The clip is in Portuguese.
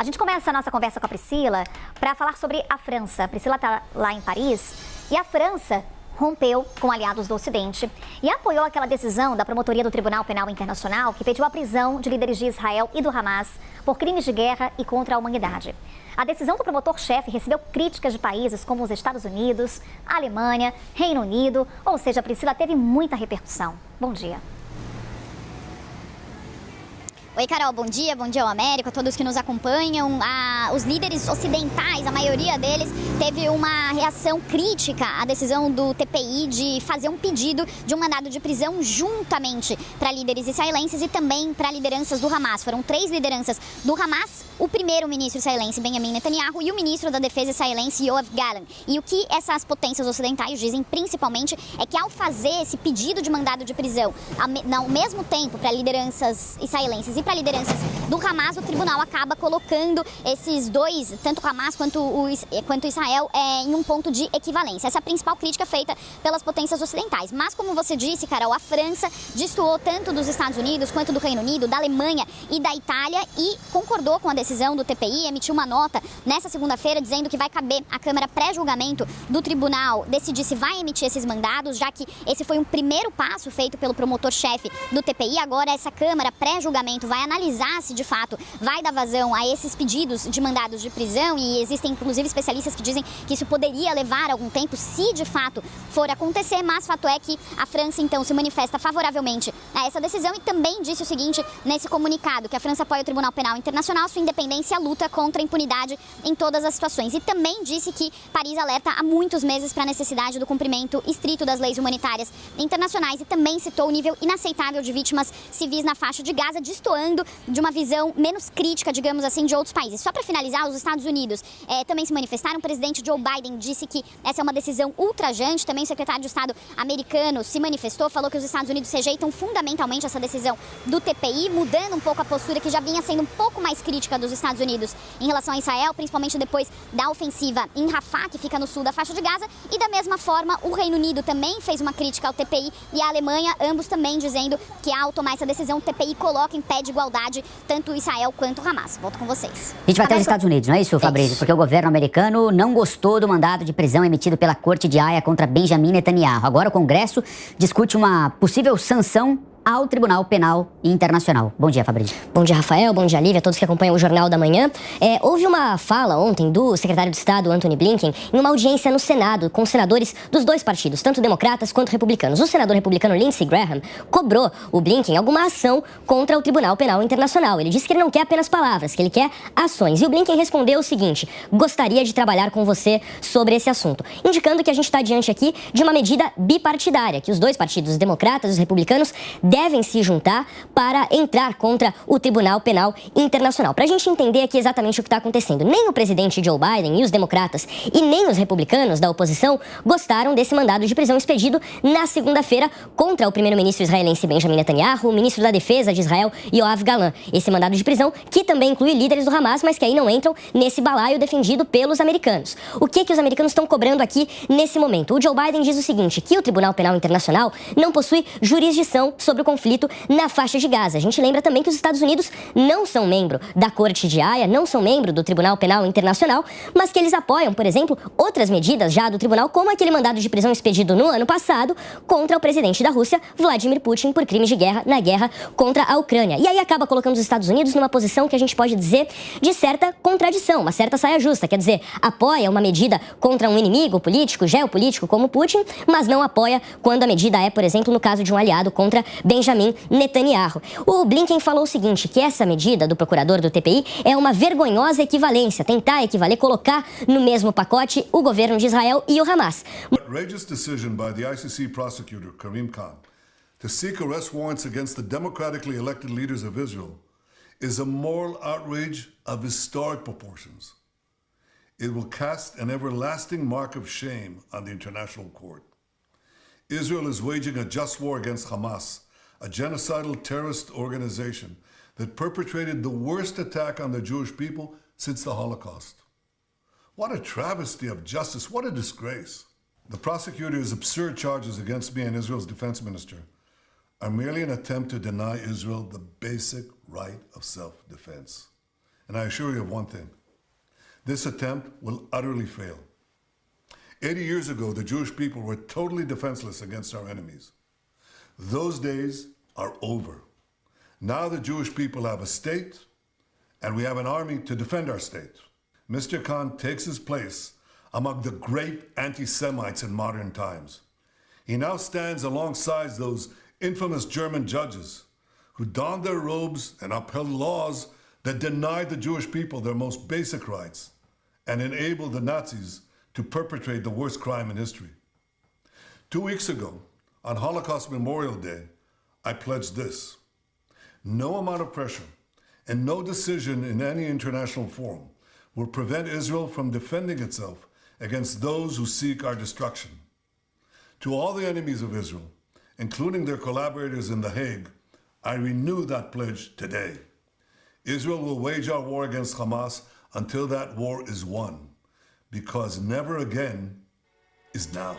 A gente começa a nossa conversa com a Priscila para falar sobre a França. A Priscila está lá em Paris e a França rompeu com aliados do Ocidente e apoiou aquela decisão da promotoria do Tribunal Penal Internacional que pediu a prisão de líderes de Israel e do Hamas por crimes de guerra e contra a humanidade. A decisão do promotor-chefe recebeu críticas de países como os Estados Unidos, a Alemanha, Reino Unido, ou seja, a Priscila teve muita repercussão. Bom dia. Oi, Carol, bom dia ao Américo, a todos que nos acompanham. Os líderes ocidentais, a maioria deles, teve uma reação crítica à decisão do TPI de fazer um pedido de um mandado de prisão juntamente para líderes israelenses e também para lideranças do Hamas. Foram 3 lideranças do Hamas, o primeiro-ministro israelense Benjamin Netanyahu e o ministro da Defesa israelense Yoav Gallant. E o que essas potências ocidentais dizem principalmente é que ao fazer esse pedido de mandado de prisão, ao mesmo tempo para lideranças israelenses e para lideranças do Hamas, o tribunal acaba colocando esses dois, tanto o Hamas quanto Israel, em um ponto de equivalência. Essa é a principal crítica feita pelas potências ocidentais. Mas, como você disse, Carol, a França destoou tanto dos Estados Unidos quanto do Reino Unido, da Alemanha e da Itália e concordou com a decisão do TPI, emitiu uma nota nessa segunda-feira dizendo que vai caber à Câmara pré-julgamento do tribunal decidir se vai emitir esses mandados, já que esse foi um primeiro passo feito pelo promotor-chefe do TPI. Agora, essa Câmara pré-julgamento vai analisar se de fato vai dar vazão a esses pedidos de mandados de prisão e existem inclusive especialistas que dizem que isso poderia levar algum tempo se de fato for acontecer, mas fato é que a França então se manifesta favoravelmente a essa decisão e também disse o seguinte nesse comunicado, que a França apoia o Tribunal Penal Internacional, sua independência e a luta contra a impunidade em todas as situações e também disse que Paris alerta há muitos meses para a necessidade do cumprimento estrito das leis humanitárias internacionais e também citou o nível inaceitável de vítimas civis na faixa de Gaza, destoando de uma visão menos crítica, digamos assim, de outros países. Só para finalizar, os Estados Unidos também se manifestaram. O presidente Joe Biden disse que essa é uma decisão ultrajante. Também o secretário de Estado americano se manifestou, falou que os Estados Unidos rejeitam fundamentalmente essa decisão do TPI, mudando um pouco a postura que já vinha sendo um pouco mais crítica dos Estados Unidos em relação a Israel, principalmente depois da ofensiva em Rafah, que fica no sul da faixa de Gaza. E da mesma forma, o Reino Unido também fez uma crítica ao TPI e a Alemanha, ambos também dizendo que ao tomar essa decisão, o TPI coloca em pé de igualdade tanto Israel quanto Hamas. Volto com vocês. A gente vai até os Estados Unidos, não é isso, Fabrício? Porque o governo americano não gostou do mandado de prisão emitido pela Corte de Haia contra Benjamin Netanyahu. Agora o Congresso discute uma possível sanção ao Tribunal Penal Internacional. Bom dia, Fabrício. Bom dia, Rafael. Bom dia, Lívia, todos que acompanham o Jornal da Manhã. Houve uma fala ontem do secretário de Estado, Antony Blinken, em uma audiência no Senado com senadores dos dois partidos, tanto democratas quanto republicanos. O senador republicano Lindsey Graham cobrou o Blinken alguma ação contra o Tribunal Penal Internacional. Ele disse que ele não quer apenas palavras, que ele quer ações. E o Blinken respondeu o seguinte: gostaria de trabalhar com você sobre esse assunto, indicando que a gente está diante aqui de uma medida bipartidária, que os dois partidos, os democratas e os republicanos, devem se juntar para entrar contra o Tribunal Penal Internacional. Para a gente entender aqui exatamente o que está acontecendo, nem o presidente Joe Biden e os democratas e nem os republicanos da oposição gostaram desse mandado de prisão expedido na segunda-feira contra o primeiro-ministro israelense Benjamin Netanyahu, o ministro da Defesa de Israel Yoav Gallant. Esse mandado de prisão que também inclui líderes do Hamas, mas que aí não entram nesse balaio defendido pelos americanos. O que os americanos estão cobrando aqui nesse momento? O Joe Biden diz o seguinte, que o Tribunal Penal Internacional não possui jurisdição sobre o conflito na faixa de Gaza. A gente lembra também que os Estados Unidos não são membro da Corte de Haia, não são membro do Tribunal Penal Internacional, mas que eles apoiam, por exemplo, outras medidas já do tribunal, como aquele mandado de prisão expedido no ano passado contra o presidente da Rússia, Vladimir Putin, por crimes de guerra na guerra contra a Ucrânia. E aí acaba colocando os Estados Unidos numa posição que a gente pode dizer de certa contradição, uma certa saia justa, quer dizer, apoia uma medida contra um inimigo político, geopolítico como Putin, mas não apoia quando a medida é, por exemplo, no caso de um aliado contra Benjamin Netanyahu. O Blinken falou o seguinte, que essa medida do procurador do TPI é uma vergonhosa equivalência, tentar equivaler, colocar no mesmo pacote o governo de Israel e o Hamas. Outrageous decision by the ICC prosecutor Karim Khan to seek arrest warrants against the democratically elected leaders of Israel is a moral outrage of historic proportions. It will cast an everlasting mark of shame on the international court. Israel is waging a just war against Hamas, a genocidal terrorist organization that perpetrated the worst attack on the Jewish people since the Holocaust. What a travesty of justice, what a disgrace. The prosecutor's absurd charges against me and Israel's defense minister are merely an attempt to deny Israel the basic right of self-defense. And I assure you of one thing. This attempt will utterly fail. 80 years ago, the Jewish people were totally defenseless against our enemies. Those days are over. Now the Jewish people have a state, and we have an army to defend our state. Mr. Khan takes his place among the great anti-Semites in modern times. He now stands alongside those infamous German judges who donned their robes and upheld laws that denied the Jewish people their most basic rights and enabled the Nazis to perpetrate the worst crime in history. 2 weeks ago, on Holocaust Memorial Day, I pledged this: no amount of pressure and no decision in any international forum will prevent Israel from defending itself against those who seek our destruction. To all the enemies of Israel, including their collaborators in The Hague, I renew that pledge today. Israel will wage our war against Hamas until that war is won, because never again is now.